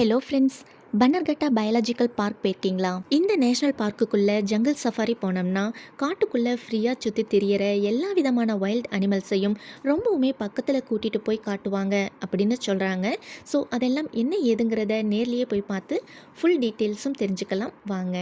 Hello friends, Bannerghatta biological park போயிருக்கீங்களா? இந்த national பார்க்குக்குள்ளே jungle safari போனோம்னா காட்டுக்குள்ளே ஃப்ரீயாக சுற்றி திரியிற எல்லா விதமான வைல்ட் அனிமல்ஸையும் ரொம்பவுமே பக்கத்தில் கூட்டிகிட்டு போய் காட்டுவாங்க அப்படின்னு சொல்கிறாங்க. ஸோ அதெல்லாம் என்ன ஏதுங்கிறத நேர்லேயே போய் பார்த்து ஃபுல் டீட்டெயில்ஸும் தெரிஞ்சுக்கலாம் வாங்க.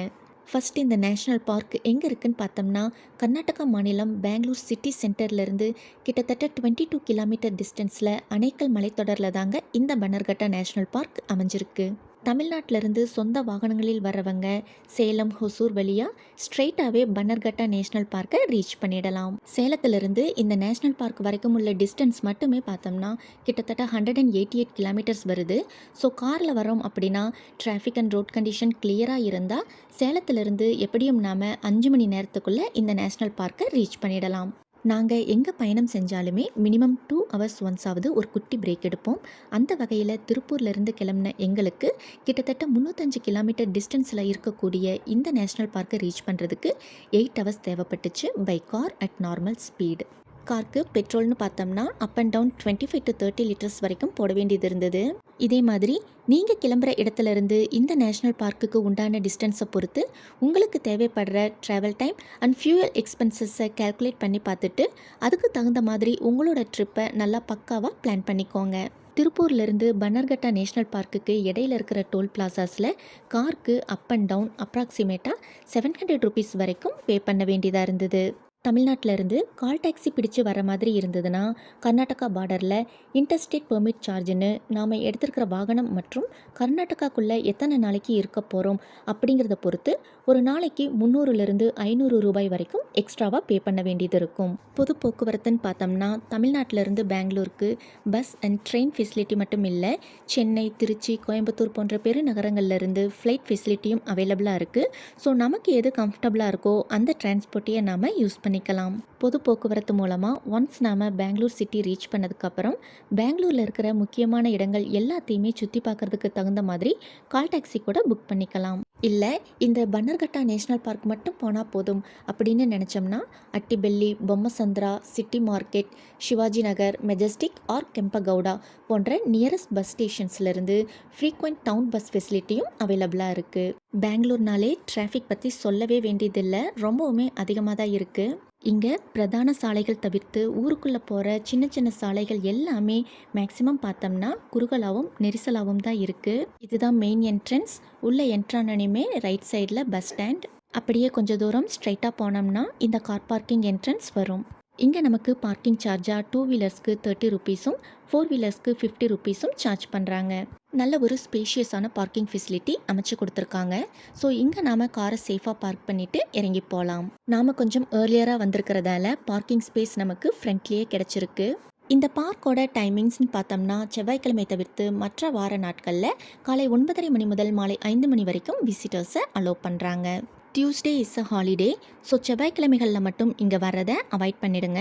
ஃபர்ஸ்ட் இந்த நேஷ்னல் பார்க் எங்கே இருக்குன்னு பார்த்தோம்னா கர்நாடகா மாநிலம் பெங்களூர் சிட்டி சென்டர்லேருந்து கிட்டத்தட்ட 22 கிலோமீட்டர் டிஸ்டன்ஸில் அணைக்கல் மலைத்தொடரில் தாங்க இந்த பன்னர்கட்டா நேஷ்னல் பார்க் அமைஞ்சிருக்கு. தமிழ்நாட்டிலிருந்து சொந்த வாகனங்களில் வர்றவங்க சேலம் ஹொசூர் வழியாக ஸ்ட்ரெயிட்டாகவே பன்னர்கட்டா நேஷ்னல் பார்க்கை ரீச் பண்ணிடலாம். சேலத்திலிருந்து இந்த நேஷ்னல் பார்க் வரைக்கும் உள்ள டிஸ்டன்ஸ் மட்டுமே பார்த்தோம்னா கிட்டத்தட்ட 188 கிலோமீட்டர்ஸ் வருது. ஸோ காரில் வரோம் அப்படின்னா டிராஃபிக் அண்ட் ரோட் கண்டிஷன் கிளியராக இருந்தால் சேலத்திலிருந்து எப்படியும் நாம் 5 மணி நேரத்துக்குள்ளே இந்த நேஷ்னல் பார்க்கை ரீச் பண்ணிடலாம். நாங்கள் எங்கே பயணம் செஞ்சாலுமே மினிமம் 2 ஹவர்ஸ் ஒன்ஸாவது ஒரு குட்டி பிரேக் எடுப்போம். அந்த வகையில் திருப்பூர்லேருந்து கிளம்பின எங்களுக்கு கிட்டத்தட்ட 305 கிலோமீட்டர் டிஸ்டன்ஸில் இருக்கக்கூடிய இந்த நேஷ்னல் பார்க்கை ரீச் பண்ணுறதுக்கு 8 ஹவர்ஸ் தேவைப்பட்டுச்சு by car at normal speed. காருக்கு பெட்ரோல்னு பார்த்தோம்னா up and down 25 to 30 litres வரைக்கும் போட வேண்டியது இருந்தது. இதே மாதிரி நீங்கள் கிளம்புற இடத்துலேருந்து இந்த நேஷ்னல் பார்க்குக்கு உண்டான டிஸ்டன்ஸை பொறுத்து உங்களுக்கு தேவைப்படுற ட்ராவல் டைம் அண்ட் ஃபியூயல் எக்ஸ்பென்சஸை கேல்குலேட் பண்ணி பார்த்துட்டு அதுக்கு தகுந்த மாதிரி உங்களோட ட்ரிப்பை நல்லா பக்காவாக பிளான் பண்ணிக்கோங்க. திருப்பூர்லேருந்து பன்னர்கட்டா நேஷ்னல் பார்க்குக்கு இடையில இருக்கிற டோல் பிளாசாஸில் காருக்கு அப் அண்ட் டவுன் அப்ராக்சிமேட்டாக 700 ருபீஸ் வரைக்கும் பே பண்ண வேண்டியதாக இருந்தது. தமிழ்நாட்டிலேருந்து கால் டாக்ஸி பிடிச்சு வர மாதிரி இருந்ததுன்னா கர்நாடகா பார்டரில் இன்டர்ஸ்டேட் பெர்மிட் சார்ஜுன்னு நாம் எடுத்துருக்கிற வாகனம் மற்றும் கர்நாடகாக்குள்ளே எத்தனை நாளைக்கு இருக்க போகிறோம் அப்படிங்கிறத பொறுத்து ஒரு நாளைக்கு 300லேருந்து 500 ரூபாய் வரைக்கும் எக்ஸ்ட்ராவாக பே பண்ண வேண்டியது இருக்கும். பொது போக்குவரத்துன்னு பார்த்தோம்னா தமிழ்நாட்டிலேருந்து பெங்களூருக்கு பஸ் அண்ட் ட்ரெயின் ஃபெசிலிட்டி மட்டும் இல்லை, சென்னை, திருச்சி, கோயம்புத்தூர் போன்ற பெருநகரங்கள்லேருந்து ஃப்ளைட் ஃபெசிலிட்டியும் அவைலபிளாக இருக்குது. ஸோ நமக்கு எது கம்ஃபர்டபுளாக இருக்கோ அந்த டிரான்ஸ்போர்ட்டையே நாம் யூஸ் பண்ணிக்கலாம். பொது போக்குவரத்து மூலமாக ஒன்ஸ் நாம் பெங்களூர் சிட்டி ரீச் பண்ணதுக்கப்புறம் பெங்களூரில் இருக்கிற முக்கியமான இடங்கள் எல்லாத்தையுமே சுற்றி பார்க்குறதுக்கு தகுந்த மாதிரி கால் டாக்ஸி கூட புக் பண்ணிக்கலாம். இல்லை இந்த பன்னர்கட்டா நேஷ்னல் பார்க் மட்டும் போனால் போதும் அப்படின்னு நினச்சோம்னா Attibele, Bommasandra, city market, Shivaji Nagar, Majestic or Kempegowda போன்ற நியரஸ்ட் பஸ் ஸ்டேஷன்ஸ்லேருந்து ஃப்ரீக்வெண்ட் டவுன் பஸ் ஃபெசிலிட்டியும் அவைலபிளாக இருக்குது. பெங்களூர்னாலே டிராஃபிக் பற்றி சொல்லவே வேண்டியதில்லை, ரொம்பவுமே அதிகமாக தான் இருக்குது. இங்கே பிரதான சாலைகள் தவிர்த்து ஊருக்குள்ளே போகிற சின்ன சின்ன சாலைகள் எல்லாமே மேக்ஸிமம் பார்த்தோம்னா குறுகலாகவும் நெரிசலாகவும் தான் இருக்குது. இதுதான் மெயின் என்ட்ரன்ஸ். உள்ளே என்ட்ரானனையுமே ரைட் சைடில் பஸ் ஸ்டாண்ட், அப்படியே கொஞ்சம் தூரம் ஸ்ட்ரைட்டாக போனோம்னா இந்த கார் பார்க்கிங் என்ட்ரன்ஸ் வரும். இங்கே நமக்கு பார்க்கிங் சார்ஜாக 2 வீலர்ஸ்க்கு 30 ருபீஸும் 4 வீலர்ஸ்க்கு 50 ருபீஸும் சார்ஜ் பண்ணுறாங்க. நல்ல ஒரு ஸ்பேஷியஸான பார்க்கிங் ஃபெசிலிட்டி அமைச்சு கொடுத்துருக்காங்க. ஸோ இங்கே நாம் காரை சேஃபாக பார்க் பண்ணிவிட்டு இறங்கி போகலாம். நாம் கொஞ்சம் ஏர்லியராக வந்திருக்கிறதால பார்க்கிங் ஸ்பேஸ் நமக்கு ஃப்ரண்ட்லேயே கிடச்சிருக்கு. இந்த பார்க்கோட டைமிங்ஸ்னு பார்த்தோம்னா செவ்வாய்க்கிழமை தவிர்த்து மற்ற வார நாட்களில் காலை 9:30 மணி முதல் மாலை 5 மணி வரைக்கும் விசிட்டர்ஸை அலோவ் பண்ணுறாங்க. Tuesday is a holiday. So செவ்வாய்க்கிழமைகளில் மட்டும் இங்கே வர்றதை அவாய்ட் பண்ணிடுங்க.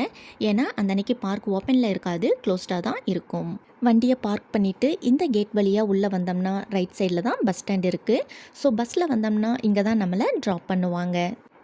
ஏன்னா அந்த அன்னைக்கு பார்க் ஓப்பனில் இருக்காது, க்ளோஸ்டாக தான் இருக்கும். வண்டியை பார்க் பண்ணிவிட்டு இந்த கேட் வழியாக உள்ளே வந்தோம்னா ரைட் சைடில் தான் பஸ் ஸ்டாண்ட் இருக்குது. ஸோ பஸ்ஸில் வந்தோம்னா இங்கே தான் நம்மளை ட்ராப் பண்ணுவாங்க.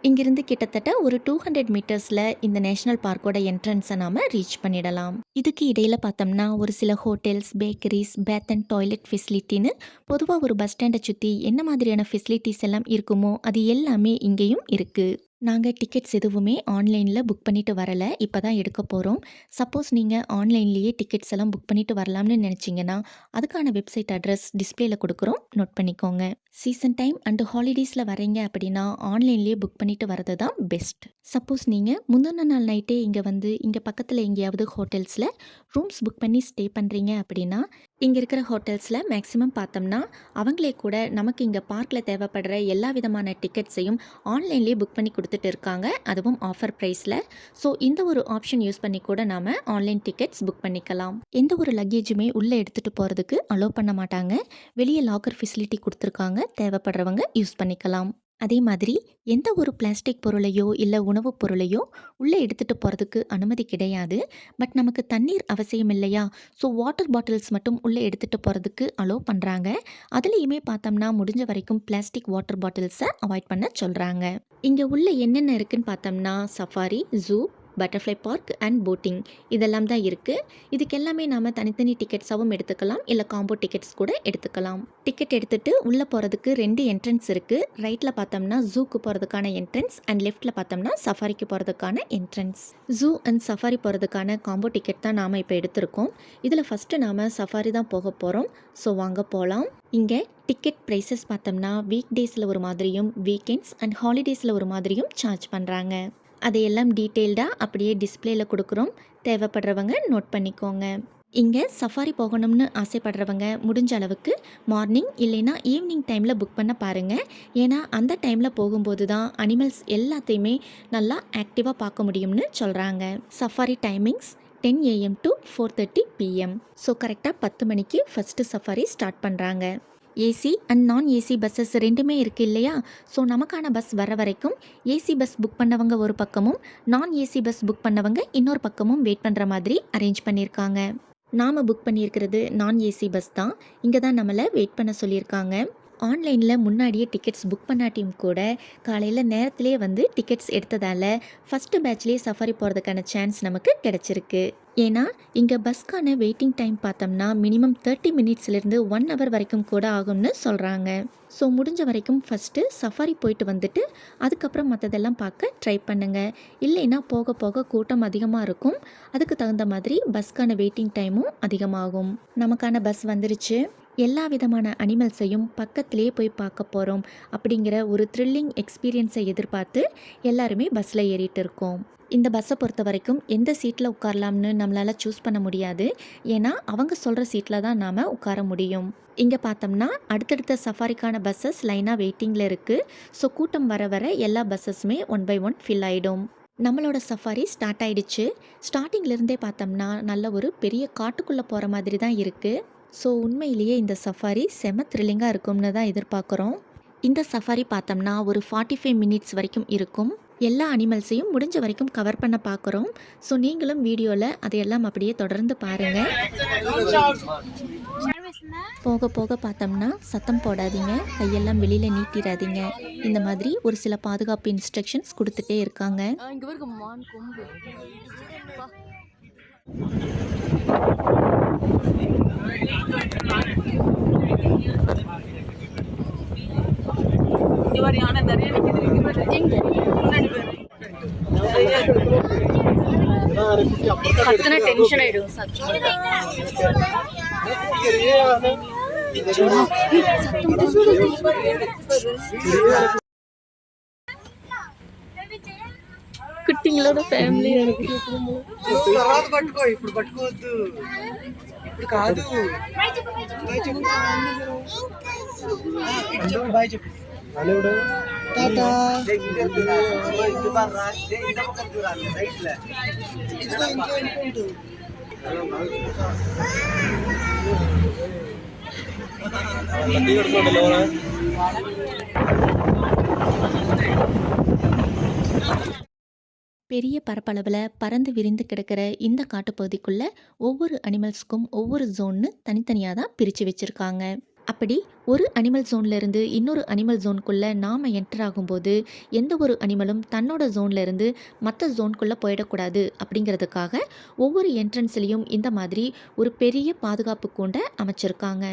இங்கிருந்து கிட்டத்தட்ட ஒரு 200 மீட்டர்ஸில் இந்த நேஷ்னல் பார்க்கோட என்ட்ரன்ஸை நாம் ரீச் பண்ணிடலாம். இதுக்கு இடையில் பார்த்தோம்னா ஒரு சில ஹோட்டல்ஸ், பேக்கரிஸ், பேத் அண்ட் டாய்லெட் ஃபெசிலிட்டின்னு பொதுவாக ஒரு பஸ் ஸ்டாண்டை சுற்றி என்ன மாதிரியான ஃபெசிலிட்டிஸ் எல்லாம் இருக்குமோ அது எல்லாமே இங்கேயும் இருக்குது. நாங்கள் டிக்கெட்ஸ் எதுவுமே ஆன்லைனில் புக் பண்ணிவிட்டு வரலை, இப்போ தான் எடுக்க போகிறோம். சப்போஸ் நீங்கள் ஆன்லைன்லேயே டிக்கெட்ஸ் எல்லாம் புக் பண்ணிவிட்டு வரலாம்னு நினச்சிங்கன்னா அதுக்கான வெப்சைட் அட்ரஸ் டிஸ்பிளேயில் கொடுக்குறோம், நோட் பண்ணிக்கோங்க. சீசன் டைம் அண்டு ஹாலிடேஸில் வரீங்க அப்படின்னா ஆன்லைன்லேயே புக் பண்ணிவிட்டு வரது தான் பெஸ்ட். சப்போஸ் நீங்கள் முந்தின நாள் நைட்டே இங்கே வந்து இங்கே பக்கத்தில் எங்கேயாவது ஹோட்டல்ஸில் ரூம்ஸ் புக் பண்ணி ஸ்டே பண்ணுறீங்க அப்படின்னா இங்கே இருக்கிற ஹோட்டல்ஸில் மேக்ஸிமம் பார்த்தோம்னா அவங்களே கூட நமக்கு இங்கே பார்க்கில் தேவைப்படுற எல்லா விதமான டிக்கெட்ஸையும் ஆன்லைன்லேயே புக் பண்ணி கொடுத்துட்டு இருக்காங்க, அதுவும் ஆஃபர் ப்ரைஸில். ஸோ இந்த ஒரு ஆப்ஷன் யூஸ் பண்ணி கூட நாம் ஆன்லைன் டிக்கெட்ஸ் புக் பண்ணிக்கலாம். எந்த ஒரு லக்கேஜுமே உள்ளே எடுத்துகிட்டு போகிறதுக்கு அலோவ் பண்ண மாட்டாங்க. வெளியே லாக்கர் ஃபெசிலிட்டி கொடுத்துருக்காங்க, தேவைப்படுறவங்க யூஸ் பண்ணிக்கலாம். அதே மாதிரி எந்த ஒரு பிளாஸ்டிக் பொருளையோ இல்லை உணவுப் பொருளையோ உள்ளே எடுத்துகிட்டு போகிறதுக்கு அனுமதி கிடையாது. பட் நமக்கு தண்ணீர் அவசியம் இல்லையா, ஸோ வாட்டர் பாட்டில்ஸ் மட்டும் உள்ளே எடுத்துகிட்டு போகிறதுக்கு அலோவ் பண்ணுறாங்க. அதுலேயுமே பார்த்தோம்னா முடிஞ்ச வரைக்கும் பிளாஸ்டிக் வாட்டர் பாட்டில்ஸை அவாய்ட் பண்ண சொல்கிறாங்க. இங்கே உள்ள என்னென்ன இருக்குன்னு பார்த்தோம்னா safari, zoo, butterfly park and boating இதெல்லாம் தான் இருக்குது. இதுக்கு எல்லாமே நாம் தனித்தனி டிக்கெட்ஸாகவும் எடுத்துக்கலாம், இல்லை காம்போ டிக்கெட்ஸ் கூட எடுத்துக்கலாம். டிக்கெட் எடுத்துகிட்டு உள்ளே போகிறதுக்கு 2 என்ட்ரன்ஸ் இருக்குது. ரைட்டில் பார்த்தோம்னா ஜூக்கு போகிறதுக்கான என்ட்ரன்ஸ் அண்ட் லெஃப்ட்டில் பார்த்தோம்னா சஃபாரிக்கு போகிறதுக்கான என்ட்ரன்ஸ். ஜூ அண்ட் சஃபாரி போகிறதுக்கான காம்போ டிக்கெட் தான் நாம் இப்போ எடுத்திருக்கோம். இதில் ஃபஸ்ட்டு நாம் சஃபாரி தான் போக போகிறோம். ஸோ வாங்க போகலாம். இங்கே டிக்கெட் ப்ரைஸஸ் பார்த்தோம்னா வீக் டேஸில் ஒரு மாதிரியும் வீக்கெண்ட்ஸ் அண்ட் ஹாலிடேஸில் ஒரு மாதிரியும் சார்ஜ் பண்ணுறாங்க. அதையெல்லாம் டீட்டெயில்டாக அப்படியே டிஸ்பிளேயில் கொடுக்குறோம். தேவைப்படுறவங்க நோட் பண்ணிக்கோங்க. இங்கே சஃபாரி போகணும்னு ஆசைப்படுறவங்க முடிஞ்ச அளவுக்கு மார்னிங் இல்லைன்னா ஈவினிங் டைமில் புக் பண்ண பாருங்கள். ஏன்னா அந்த டைமில் போகும்போது தான் அனிமல்ஸ் எல்லாத்தையுமே நல்லா ஆக்டிவாக பார்க்க முடியும்னு சொல்கிறாங்க. Safari timings 10 AM to 4:30 PM. So கரெக்டாக 10 மணிக்கு ஃபஸ்ட்டு சஃபாரி ஸ்டார்ட் பண்ணுறாங்க. ஏசி அண்ட் நான் ஏசி பஸ்ஸஸ் ரெண்டுமே இருக்குது இல்லையா? ஸோ நமக்கான பஸ் வர வரைக்கும் ஏசி பஸ் புக் பண்ணவங்க ஒரு பக்கமும் நான் ஏசி பஸ் புக் பண்ணவங்க இன்னொரு பக்கமும் வெயிட் பண்ணுற மாதிரி அரேஞ்ச் பண்ணியிருக்காங்க. நாம் புக் பண்ணியிருக்கிறது நான் ஏசி பஸ் தான். இங்கே தான் நம்மளை வெயிட் பண்ண சொல்லியிருக்காங்க. ஆன்லைனில் முன்னாடியே டிக்கெட்ஸ் புக் பண்ணாட்டியும் கூட காலையில் நேரத்திலே வந்து டிக்கெட்ஸ் எடுத்ததால் ஃபஸ்ட்டு பேட்ச்லேயே சஃபாரி போகிறதுக்கான சான்ஸ் நமக்கு கிடச்சிருக்கு. ஏன்னா இங்கே பஸ்க்கான வெயிட்டிங் டைம் பார்த்தோம்னா மினிமம் 30 மினிட்ஸ்லேருந்து 1 hour வரைக்கும் கூட ஆகும்னு சொல்கிறாங்க. ஸோ முடிஞ்ச வரைக்கும் ஃபஸ்ட்டு சஃபாரி போயிட்டு வந்துட்டு அதுக்கப்புறம் மற்றதெல்லாம் பார்க்க ட்ரை பண்ணுங்கள். இல்லைன்னா போக போக கூட்டம் அதிகமாக இருக்கும். அதுக்கு தகுந்த மாதிரி பஸ்க்கான வெயிட்டிங் டைமும் அதிகமாகும். நமக்கான பஸ் வந்துருச்சு. எல்லா விதமான அனிமல்ஸையும் பக்கத்திலே போய் பார்க்க போகிறோம் அப்படிங்கிற ஒரு த்ரில்லிங் எக்ஸ்பீரியன்ஸை எதிர்பார்த்து எல்லாருமே பஸ்ஸில் ஏறிட்டு இருக்கோம். இந்த பஸ்ஸை பொறுத்த வரைக்கும் எந்த சீட்டில் உட்காரலாம்னு நம்மளால் சூஸ் பண்ண முடியாது. ஏன்னா அவங்க சொல்கிற சீட்டில் தான் நாம் உட்கார முடியும். இங்கே பார்த்தோம்னா அடுத்தடுத்த சஃபாரிக்கான பஸ்ஸஸ் லைனாக வெயிட்டிங்கில் இருக்குது. ஸோ கூட்டம் வர வர எல்லா பஸ்ஸஸுமே 1 by 1 ஃபில் ஆகிடும். நம்மளோட சஃபாரி ஸ்டார்ட் ஆகிடுச்சு. ஸ்டார்டிங்லேருந்தே பார்த்தோம்னா நல்ல ஒரு பெரிய காட்டுக்குள்ளே போகிற மாதிரி தான் இருக்குது. ஸோ உண்மையிலேயே இந்த சஃபாரி செம த்ரில்லிங்காக இருக்கும்னு தான் எதிர்பார்க்குறோம். இந்த சஃபாரி பார்த்தோம்னா ஒரு 45 மினிட்ஸ் வரைக்கும் இருக்கும். எல்லா அனிமல்ஸையும் முடிஞ்ச வரைக்கும் கவர் பண்ண பார்க்குறோம். ஸோ நீங்களும் வீடியோவில் அதையெல்லாம் அப்படியே தொடர்ந்து பாருங்கள். போக போக பார்த்தோம்னா சத்தம் போடாதீங்க, கையெல்லாம் வெளியில் நீட்டிடாதீங்க. இந்த மாதிரி ஒரு சில பாதுகாப்பு இன்ஸ்ட்ரக்ஷன்ஸ் கொடுத்துட்டே இருக்காங்க. டென்ஷன் ஆயிடும். కుట్టింగ్లోనే ఫ్యామిలీ పట్టుకో ఇప్పుడు పట్టుకోవద్దు ఇప్పుడు కాదు బాయ్ చెప్పు టాటా பெரிய பரப்பளவில் பறந்து விரிந்து கிடக்கிற இந்த காட்டுப்பகுதிக்குள்ளே ஒவ்வொரு அனிமல்ஸ்க்கும் ஒவ்வொரு ஜோன்னு தனித்தனியாக தான் பிரித்து வச்சுருக்காங்க. அப்படி ஒரு அனிமல் ஜோன்லேருந்து இன்னொரு அனிமல் ஜோனுக்குள்ளே நாம் என்டர் ஆகும்போது எந்த ஒரு அனிமலும் தன்னோட ஜோன்லேருந்து மற்ற ஜோனுக்குள்ளே போயிடக்கூடாது அப்படிங்கிறதுக்காக ஒவ்வொரு என்ட்ரன்ஸ்லேயும் இந்த மாதிரி ஒரு பெரிய பாதுகாப்பு கூண்டை அமைச்சிருக்காங்க.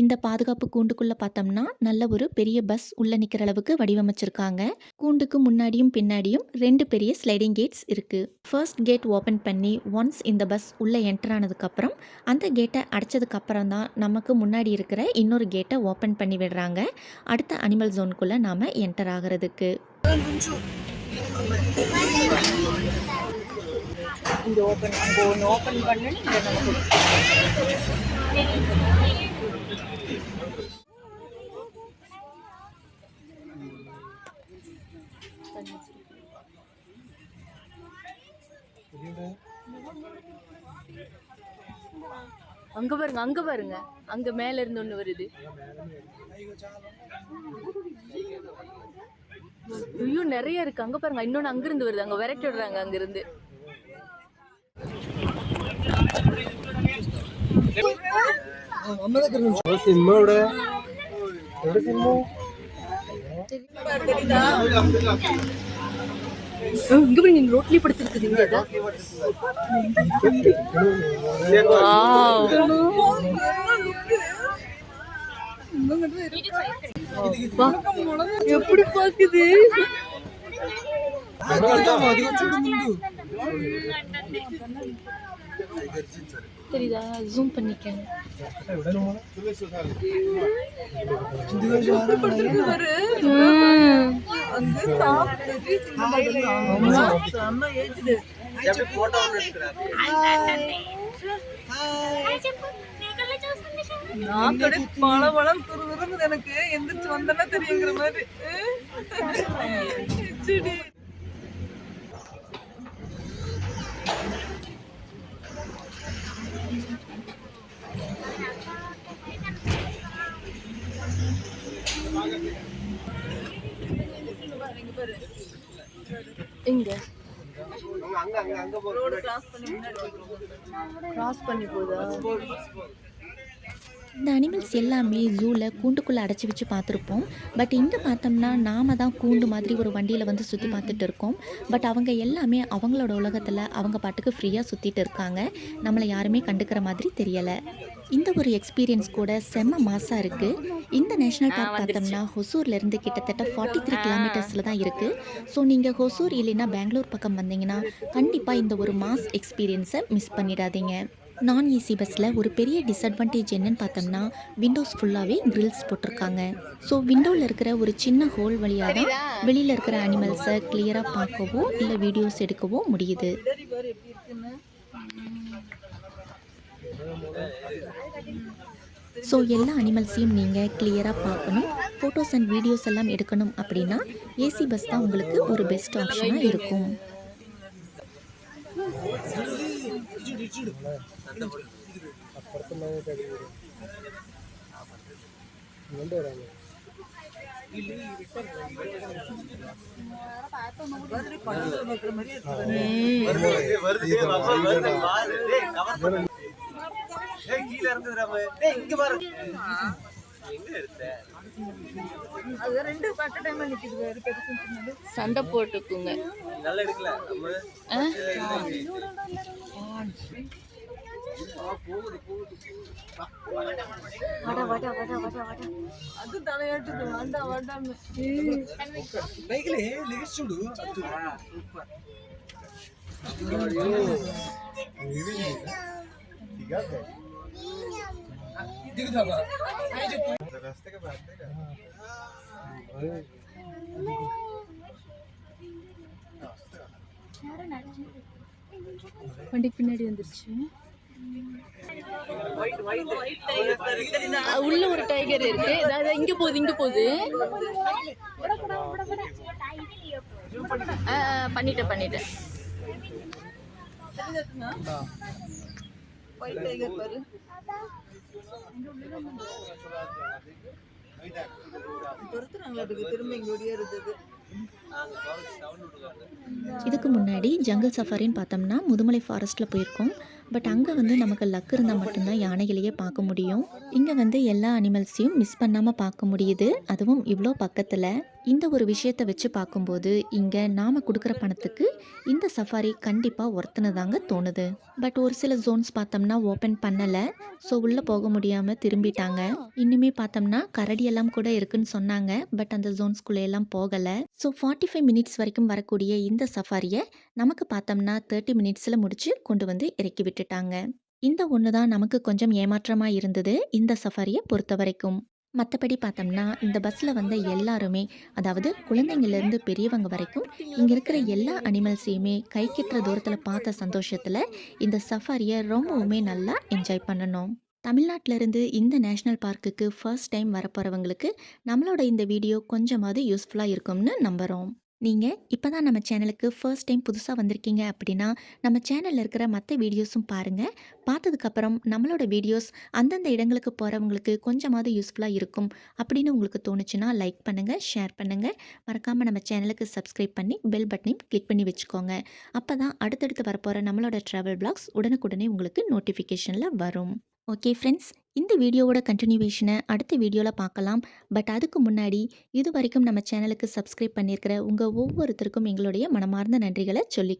இந்த பாதுகாப்பு கூண்டுக்குள்ளே பார்த்தோம்னா நல்ல ஒரு பெரிய பஸ் உள்ளே நிற்கிற அளவுக்கு வடிவமைச்சிருக்காங்க. கூண்டுக்கு முன்னாடியும் பின்னாடியும் 2 பெரிய ஸ்லைடிங் கேட்ஸ் இருக்குது. ஃபர்ஸ்ட் கேட் ஓப்பன் பண்ணி ஒன்ஸ் இந்த பஸ் உள்ளே என்டர் ஆனதுக்கப்புறம் அந்த கேட்டை அடைச்சதுக்கப்புறம் தான் நமக்கு முன்னாடி இருக்கிற இன்னொரு கேட்டை ஓப்பன் பண்ணி விடுறாங்க அடுத்த அனிமல் ஜோனுக்குள்ளே நாம் என்டர் ஆகிறதுக்கு. இங்கே ஓப்பன் அங்கே ஒன்று ஓப்பன் பண்ணி இங்கே நமக்கு அங்க பாருங்க, அங்க பாருங்க, அங்க மேல இருந்து ஒண்ணு வருது. ஐயோ நிறைய இருக்கு, அங்க பாருங்க, இன்னொன்னு அங்க இருந்து வருது, அங்க விரட்டி விடுறாங்க அங்க இருந்து. இங்க பாருங்க இங்க ரோட்லயே படுத்துருக்குது இங்க ஏதா எப்படி பாக்குது தெரியுதா ஜூம் பண்ணிக்கேன் பழம் துருதுருன்னு எனக்கு எந்திரிச்சு வந்தேன்னா தெரியுங்கிற மாதிரி செடி எங்க ரோடு கிராஸ் பண்ணி போதா இந்த அனிமல்ஸ் எல்லாமே ஜூவில் கூண்டுக்குள்ளே அடைச்சி வச்சு பார்த்துருப்போம். பட் இங்கே பார்த்தோம்னா நாம தான் கூண்டு மாதிரி ஒரு வண்டியில் வந்து சுற்றி பார்த்துட்டு இருக்கோம். பட் அவங்க எல்லாமே அவங்களோட உலகத்தில் அவங்க பாட்டுக்கு ஃப்ரீயாக சுற்றிட்டு இருக்காங்க. நம்மளை யாருமே கண்டுக்கிற மாதிரி தெரியலை. இந்த ஒரு எக்ஸ்பீரியன்ஸ் கூட செம்ம மாசாக இருக்குது. இந்த நேஷ்னல் பார்க் பார்த்தோம்னா ஹொசூர்லேருந்து கிட்டத்தட்ட 43 கிலோமீட்டர்ஸில் தான் இருக்குது. ஸோ நீங்கள் ஹொசூர் இல்லைன்னா பெங்களூர் பக்கம் வந்தீங்கன்னா கண்டிப்பாக இந்த ஒரு மாஸ் எக்ஸ்பீரியன்ஸை மிஸ் பண்ணிடாதீங்க. நான் ஏசி பஸ்ஸில் ஒரு பெரிய டிஸ்அட்வான்டேஜ் என்னன்னு பார்த்தோம்னா விண்டோஸ் ஃபுல்லாகவே கிரில்ஸ் போட்டிருக்காங்க. ஸோ விண்டோவில் இருக்கிற ஒரு சின்ன ஹோல் வழியாக தான் வெளியில் இருக்கிற அனிமல்ஸை கிளியராக பார்க்கவோ இல்லை வீடியோஸ் எடுக்கவோ முடியுது. ஸோ எல்லா அனிமல்ஸையும் நீங்கள் கிளியராக பார்க்கணும், ஃபோட்டோஸ் அண்ட் வீடியோஸ் எல்லாம் எடுக்கணும் அப்படின்னா ஏசி பஸ் தான் உங்களுக்கு ஒரு பெஸ்ட் ஆப்ஷனாக இருக்கும். சண்டை போட்டுக்குங்க. அது தலையாட்டுது வேண்டாம் வேண்டாம் வண்டிக்கு பின்னாடி வந்துருச்சு. உள்ள ஒரு டைகர் இருக்கு. இங்க போகுது இங்க போகுது. பண்ணிட்டேன் இதுக்கு முன்னாடி ஜங்கல் சஃபாரின்னு பார்த்தோம்னா முதுமலை ஃபாரஸ்ட்டில் போயிருக்கோம். பட் அங்கே வந்து நமக்கு லக் இருந்தால் மட்டும்தான் யானைகளையே பார்க்க முடியும். இங்கே வந்து எல்லா அனிமல்ஸையும் மிஸ் பண்ணாமல் பார்க்க முடியுது, அதுவும் இவ்வளோ பக்கத்தில். இந்த ஒரு விஷயத்தை வச்சு பார்க்கும்போது இங்கே நாம் கொடுக்குற பணத்துக்கு இந்த சஃபாரி கண்டிப்பாக ஒர்த்துனதாங்க தோணுது. பட் ஒரு சில ஜோன்ஸ் பார்த்தோம்னா ஓப்பன் பண்ணலை, ஸோ உள்ளே போக முடியாமல் திரும்பிட்டாங்க. இன்னுமே பார்த்தோம்னா கரடியெல்லாம் கூட இருக்குன்னு சொன்னாங்க, பட் அந்த ஜோன்ஸ்குள்ளே எல்லாம் போகலை. ஸோ 45 மினிட்ஸ் வரைக்கும் வரக்கூடிய இந்த சஃபாரியை நமக்கு பார்த்தோம்னா 30 மினிட்ஸில் முடிச்சு கொண்டு வந்து இறக்கி விட்டுட்டாங்க. இந்த ஒன்று தான் நமக்கு கொஞ்சம் ஏமாற்றமாக இருந்தது இந்த சஃபாரியை பொறுத்த வரைக்கும். மற்றபடி பார்த்தோம்னா இந்த பஸ்ஸில் வந்த எல்லாருமே, அதாவது குழந்தைங்கள்லேருந்து பெரியவங்க வரைக்கும் இங்கே இருக்கிற எல்லா அனிமல்ஸையுமே கை கெட்டுற தூரத்தில் பார்த்த சந்தோஷத்தில் இந்த சஃபாரியை ரொம்பவுமே நல்லா என்ஜாய் பண்ணணும். தமிழ்நாட்டிலேருந்து இந்த நேஷ்னல் பார்க்குக்கு ஃபர்ஸ்ட் டைம் வரப்போகிறவங்களுக்கு நம்மளோட இந்த வீடியோ கொஞ்சமாவது யூஸ்ஃபுல்லாக இருக்கும்னு நம்புகிறோம். நீங்கள் இப்போ தான் நம்ம சேனலுக்கு ஃபர்ஸ்ட் டைம் புதுசாக வந்திருக்கீங்க அப்படின்னா நம்ம சேனலில் இருக்கிற மற்ற வீடியோஸும் பாருங்கள். பார்த்ததுக்கப்புறம் நம்மளோட வீடியோஸ் அந்தந்த இடங்களுக்கு போகிறவங்களுக்கு கொஞ்சமாவது யூஸ்ஃபுல்லாக இருக்கும் அப்படின்னு உங்களுக்கு தோணுச்சுன்னா லைக் பண்ணுங்கள், ஷேர் பண்ணுங்கள். மறக்காமல் நம்ம சேனலுக்கு சப்ஸ்கிரைப் பண்ணி பெல் பட்டனையும் கிளிக் பண்ணி வச்சுக்கோங்க. அப்போ தான் அடுத்தடுத்து வரப்போகிற நம்மளோட ட்ராவல் பிளாக்ஸ் உடனுக்குடனே உங்களுக்கு நோட்டிஃபிகேஷனில் வரும். ஓகே ஃப்ரெண்ட்ஸ், இந்த வீடியோவோட கன்டினியூவேஷனை அடுத்த வீடியோவில் பார்க்கலாம். பட் அதுக்கு முன்னாடி இது வரைக்கும் நம்ம சேனலுக்கு சப்ஸ்கிரைப் பண்ணியிருக்கிற உங்கள் ஒவ்வொருத்தருக்கும் எங்களுடைய மனமார்ந்த நன்றிகளை சொல்லி